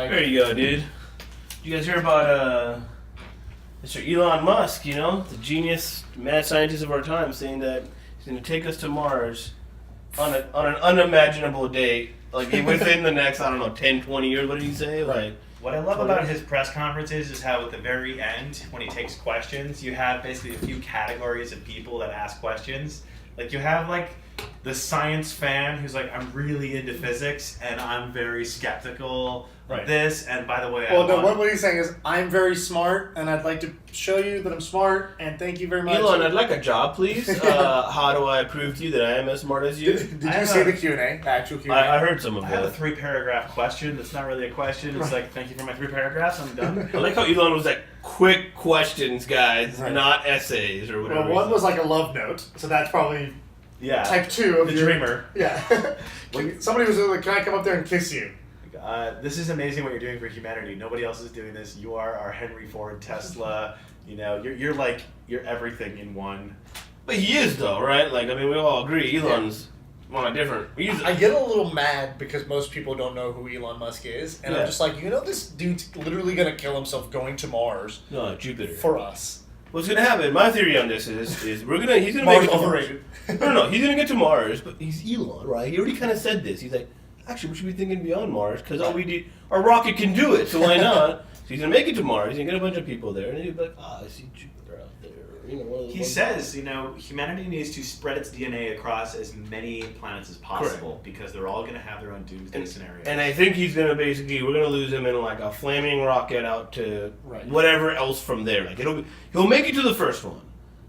Like, there you go, dude. You guys hear about Mr. Elon Musk? You know, the genius, mad scientist of our time, saying that he's going to take us to Mars on an unimaginable date, like within the next, I don't know, 10, 20 years. What did he say? Right. Like, What I love about his press conferences is how at the very end, when he takes questions, you have basically a few categories of people that ask questions. Like you have like the science fan who's like, I'm really into physics and I'm very skeptical of this. And by the way, what he's saying is, I'm very smart and I'd like to show you that I'm smart and thank you very much. Elon, I'd like a job, please. How do I prove to you that I am as smart as you? Did you see the Q&A? The actual Q&A? I heard some of I have a that. 3-paragraph question that's not really a question. It's like, thank you for my 3 paragraphs. I'm done. I like how Elon was like, quick questions, guys, Right. not essays or whatever. Well, one was like a love note, so that's probably Yeah. type 2 of The your... dreamer. Yeah. Like, somebody was like, can I come up there and kiss you? This is amazing what you're doing for humanity. Nobody else is doing this. You are our Henry Ford, Tesla. You know, you're everything in one. But he is, though, right? Like, I mean, we all agree. Elon's on a different... I get a little mad because most people don't know who Elon Musk is, and Yeah. I'm just like, this dude's literally gonna kill himself going to Mars No, Jupiter. for us. What's gonna happen? My theory on this is he's gonna Mars make it to Mars. overrated. No, he's gonna get to Mars, but he's Elon, right? He already kind of said this. He's like, actually, we should be thinking beyond Mars because our rocket can do it, so why not? So he's gonna make it to Mars. He's gonna get a bunch of people there, and he'll be like, I see Jupiter out there. You know, one of the He ones- says, humanity needs to spread its DNA across as many planets as possible because they're all going to have their own doomsday scenarios. And I think he's gonna we're gonna lose him in like a flaming rocket out to whatever else from there. Like he'll make it to the first one,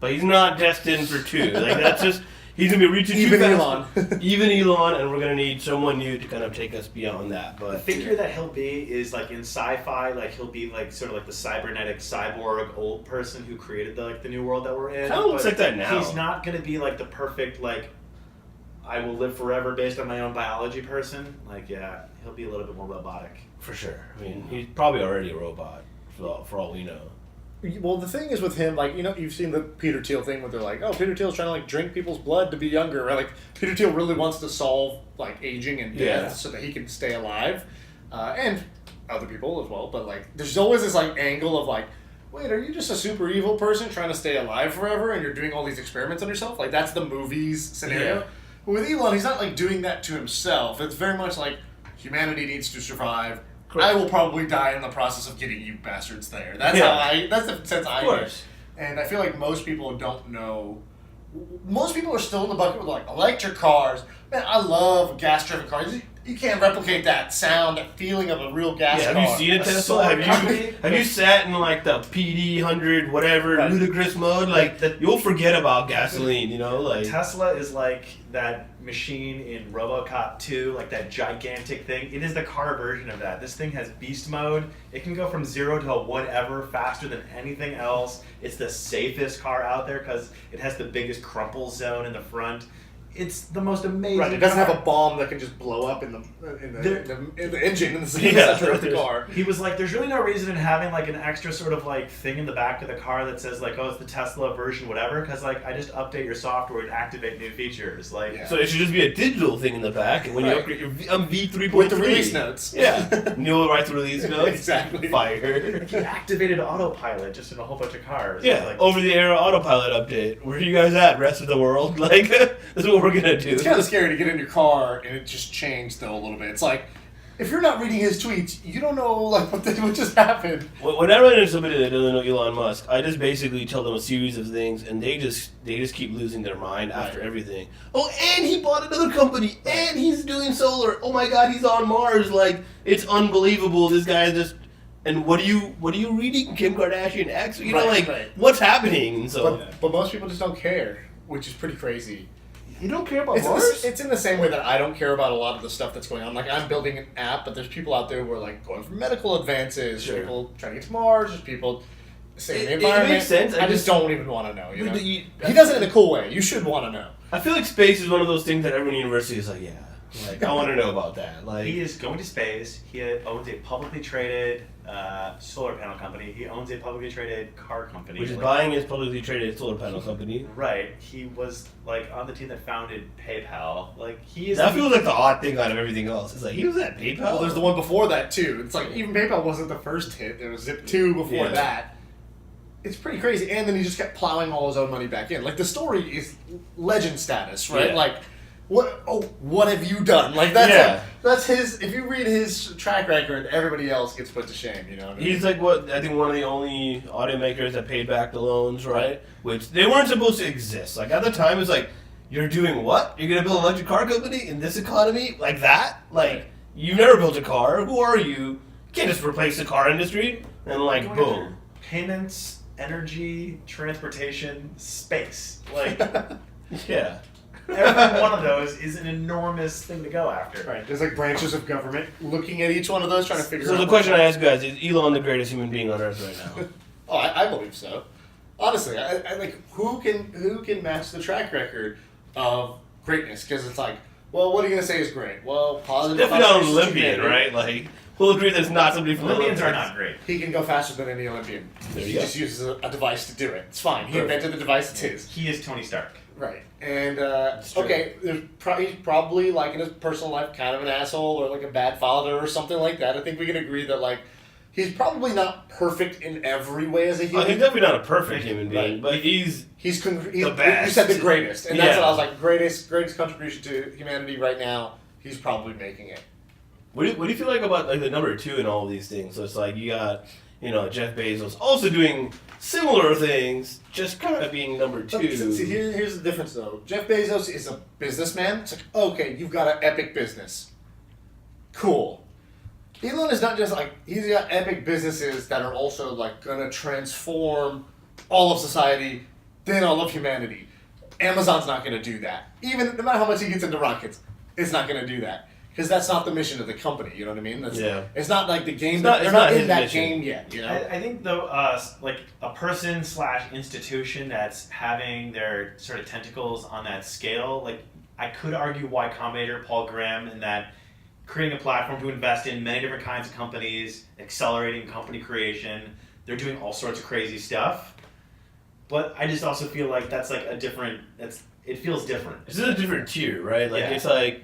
but he's not destined for 2. Like that's just. He's gonna be reaching Even too Elon. fast. Even Elon, and we're gonna need someone new to kind of take us beyond that. But the figure that he'll be is like in sci-fi, like he'll be like sort of like the cybernetic cyborg old person who created the new world that we're in. Kind of looks like that now. He's not gonna be like the perfect I will live forever based on my own biology person. He'll be a little bit more robotic. For sure. I mean, he's probably already a robot for all we know. Well, the thing is with him, you've seen the Peter Thiel thing where they're like, oh, Peter Thiel's trying to drink people's blood to be younger, right? Like Peter Thiel really wants to solve aging and death so that he can stay alive, and other people as well. But there's always this angle of wait, are you just a super evil person trying to stay alive forever, and you're doing all these experiments on yourself? That's the movie's scenario. Yeah. But with Elon, he's not doing that to himself. It's very much humanity needs to survive. Correct. I will probably die in the process of getting you bastards there. That's that's the sense I get. And I feel like most people don't know. Most people are still in the bucket with electric cars. Man, I love gas-driven cars. You can't replicate that sound, that feeling of a real gas car. Have you seen a Tesla? Have you sat in the PD 100 whatever ludicrous mode? You'll forget about gasoline. Tesla is like that machine in RoboCop 2, that gigantic thing. It is the car version of that. This thing has beast mode. It can go from 0 to whatever faster than anything else. It's the safest car out there because it has the biggest crumple zone in the front. It's the most amazing. Right, it doesn't car. have a bomb that can just blow up in the engine in the center of the car. He was like, "There's really no reason in having an extra sort of thing in the back of the car that says oh, it's the Tesla version, whatever." Because I just update your software and activate new features. So it should just be a digital thing in the back, and when you upgrade your V3.3 with the release notes, Neil writes the release notes. Exactly. Fire. he activated autopilot just in a whole bunch of cars. Yeah, over-the-air autopilot update. Where are you guys at, rest of the world? That's what we're gonna do. It's kind of scary to get in your car and it just changed though a little bit. It's if you're not reading his tweets, you don't know what just happened. When I run into somebody that doesn't know Elon Musk, I just basically tell them a series of things, and they just keep losing their mind after everything. Oh, and he bought another company, and he's doing solar. Oh my God, he's on Mars. It's unbelievable. This guy just. And what are you reading? Kim Kardashian X? What's happening? And so, but most people just don't care, which is pretty crazy. You don't care about Mars? It's in the same way that I don't care about a lot of the stuff that's going on. I'm building an app, but there's people out there who are going for medical advances. Sure. People trying to get to Mars. There's people saving the environment. It makes sense. I just don't even want to know. He does it in a cool way. You should want to know. I feel like space is one of those things that everyone in university is I want to know about that. He is going to space. He owns a publicly traded solar panel company. He owns a publicly traded car company. Which is buying his publicly traded solar panel company. Right. He was like on the team that founded PayPal. Like he is. That feels like the odd thing out of everything else. It's like he was at PayPal. Well, there's the one before that too. It's like even PayPal wasn't the first hit. There was Zip2 before that. It's pretty crazy. And then he just kept plowing all his own money back in. Like the story is legend status, right? Yeah. Like what have you done? Like that's his. If you read his track record, everybody else gets put to shame. You know. What I mean? He's like I think one of the only automakers that paid back the loans, right? Which they weren't supposed to exist. Like at the time, it's like you're doing what? You're gonna build an electric car company in this economy like that? Like you've never built a car. Who are you? You can't just replace the car industry and like boom. Payments, energy, transportation, space. Like Yeah. every one of those is an enormous thing to go after. Right. There's like branches of government looking at each one of those, trying to figure out. So the question I ask you guys is Elon the greatest human being on earth right now? Oh, I believe so. Honestly, I like who can match the track record of greatness? Because it's like, well, what are you gonna say is great? Well, positive. Definitely not an contributions to Olympian, humanity. right? Like we'll agree there's not somebody from Olympians the are not great. He can go faster than any Olympian. There He you go. just uses a device to do it. It's fine. He Perfect. invented the device. It's his. He is Tony Stark. Right. And true. okay, he's probably like in his personal life kind of an asshole or like a bad father or something like that. I think we can agree that like he's probably not perfect in every way as a human. He's definitely not a perfect human being, Right. but he's He's the best. You said the greatest, and that's Yeah. what I was like. Greatest contribution to humanity right now. He's probably making it. What do you feel like about like the number two in all of these things? So it's like you got Jeff Bezos also doing similar things, just kind of being number two. See, here's the difference though. Jeff Bezos is a businessman. It's like, okay, you've got an epic business. Cool. Elon is not just like he's got epic businesses that are also like gonna transform all of society, then all of humanity. Amazon's not gonna do that. Even no matter how much he gets into rockets, it's not gonna do that. Because that's not the mission of the company, you know what I mean? It's not like the game. They're not in that game yet, you know? I think though, like a person / institution that's having their sort of tentacles on that scale, like I could argue Y Combinator, Paul Graham, and that creating a platform to invest in many different kinds of companies, accelerating company creation. They're doing all sorts of crazy stuff. But I just also feel like that's like it feels different. It's just a different tier, right? Like Yeah. it's like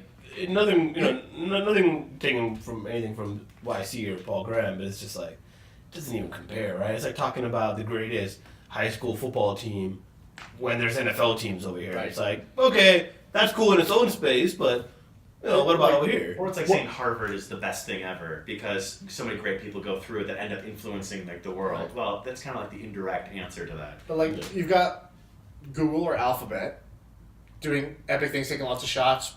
nothing, nothing taken from anything from YC or Paul Graham, but it's just like it doesn't even compare, right? It's like talking about the greatest high school football team when there's NFL teams over here. Right. It's like, okay, that's cool in its own space, but what about over here? Or it's like saying Harvard is the best thing ever because so many great people go through it that end up influencing like the world. Right. Well, that's kind of like the indirect answer to that. But like you've got Google or Alphabet doing epic things, taking lots of shots,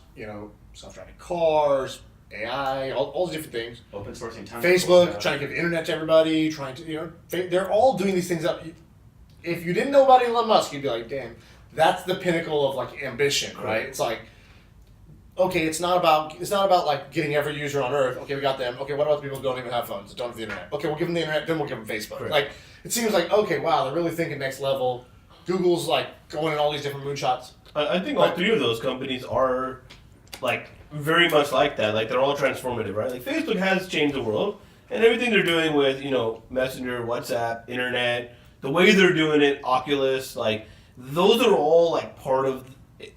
self-driving cars, AI, all the different things. Open sourcing tons of Facebook, cool stuff. trying to give internet to everybody, trying to, they're all doing these things up. If you didn't know about Elon Musk, you'd be like, damn, that's the pinnacle of like ambition, right? It's like, okay, it's not about like getting every user on Earth. Okay, we got them. Okay, what about the people who don't even have phones, that don't have the internet? Okay, we'll give them the internet, then we'll give them Facebook. Right. Like, it seems like, okay, wow, they're really thinking next level. Google's like going in all these different moonshots. I think all three of those companies are like very much like that. Like they're all transformative, right? Like Facebook has changed the world, and everything they're doing with Messenger, WhatsApp, internet, the way they're doing it, Oculus, like those are all like part of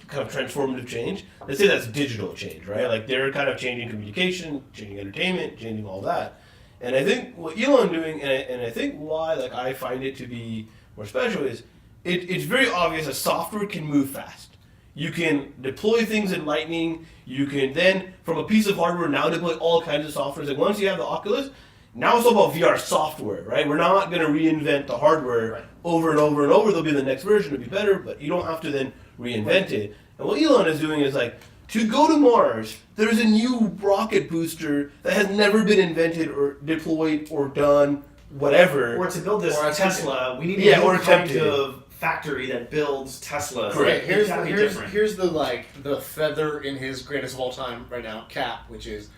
kind of transformative change. Let's say that's digital change, right? Like they're kind of changing communication, changing entertainment, changing all that. And I think what Elon doing, and I think why like I find it to be more special is it's very obvious that software can move fast. You can deploy things in Lightning. You can then, from a piece of hardware, now deploy all kinds of software. Like once you have the Oculus, now it's all about VR software, right? We're not going to reinvent the hardware over and over and over. There'll be the next version. It'll be better, but you don't have to then reinvent it. And what Elon is doing is like, to go to Mars, there's a new rocket booster that has never been invented or deployed or done, whatever. Or to build this Or Tesla, we need Yeah, a or new kind attempted. of factory that builds Teslas. Correct. It's gotta be different. Here's the feather in his greatest of all time right now, Cap, which is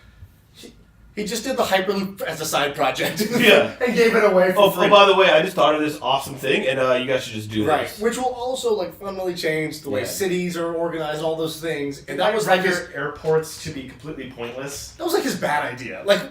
he just did the Hyperloop as a side project. Yeah. And gave it away for free. Oh, by the way, I just thought of this awesome thing, and you guys should just do Right, this. which will also like fundamentally change the way Yeah. cities are organized, all those things. And That that was like render airports to be completely pointless. his bad idea. Like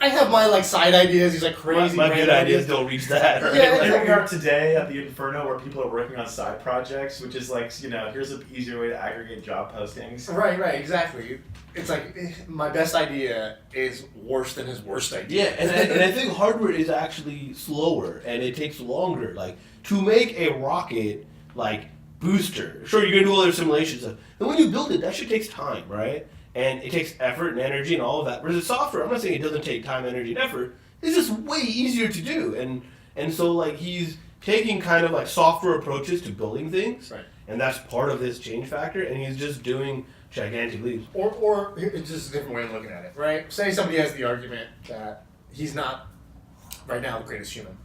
I have my like side ideas. These like crazy. My good ideas don't reach that. Right? Yeah, Here we are today at the Inferno, where people are working on side projects, which is like, here's an easier way to aggregate job postings. Right, exactly. It's like my best idea is worse than his worst idea. Yeah, and I think hardware is actually slower and it takes longer. Like to make a rocket like booster, sure you're gonna do all their simulation stuff. And when you build it, that shit takes time, right? And it takes effort and energy and all of that. Whereas software, I'm not saying it doesn't take time, energy, and effort. It's just way easier to do. And so like he's taking kind of like software approaches to building things. Right. And that's part of his change factor, and he's just doing gigantic leaps. Or it's just a different way of looking at it, right? Say somebody has the argument that he's not, right now, the greatest human.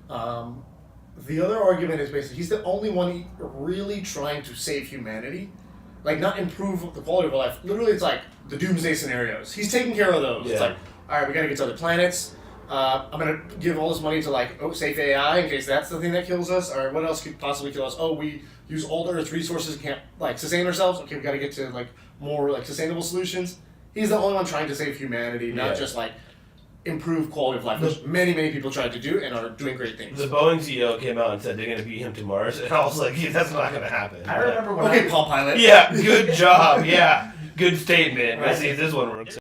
The other argument is basically he's the only one really trying to save humanity. Like, not improve the quality of our life. Literally, it's like the doomsday scenarios. He's taking care of those. Yeah. It's like, all right, we got to get to other planets. I'm going to give all this money to, like, safe AI in case that's the thing that kills us. Or what else could possibly kill us? Oh, we use all the Earth's resources and can't, like, sustain ourselves. Okay, we got to get to, like, more, like, sustainable solutions. He's the only one trying to save humanity, not just, like, improve quality of life, which many people tried to do and are doing great things. The Boeing CEO came out and said they're going to beat him to Mars, and I was like, yeah, that's not going to happen. I remember when Okay, Palm Pilot. Yeah, good job. Yeah, good statement. Let's see if this one works.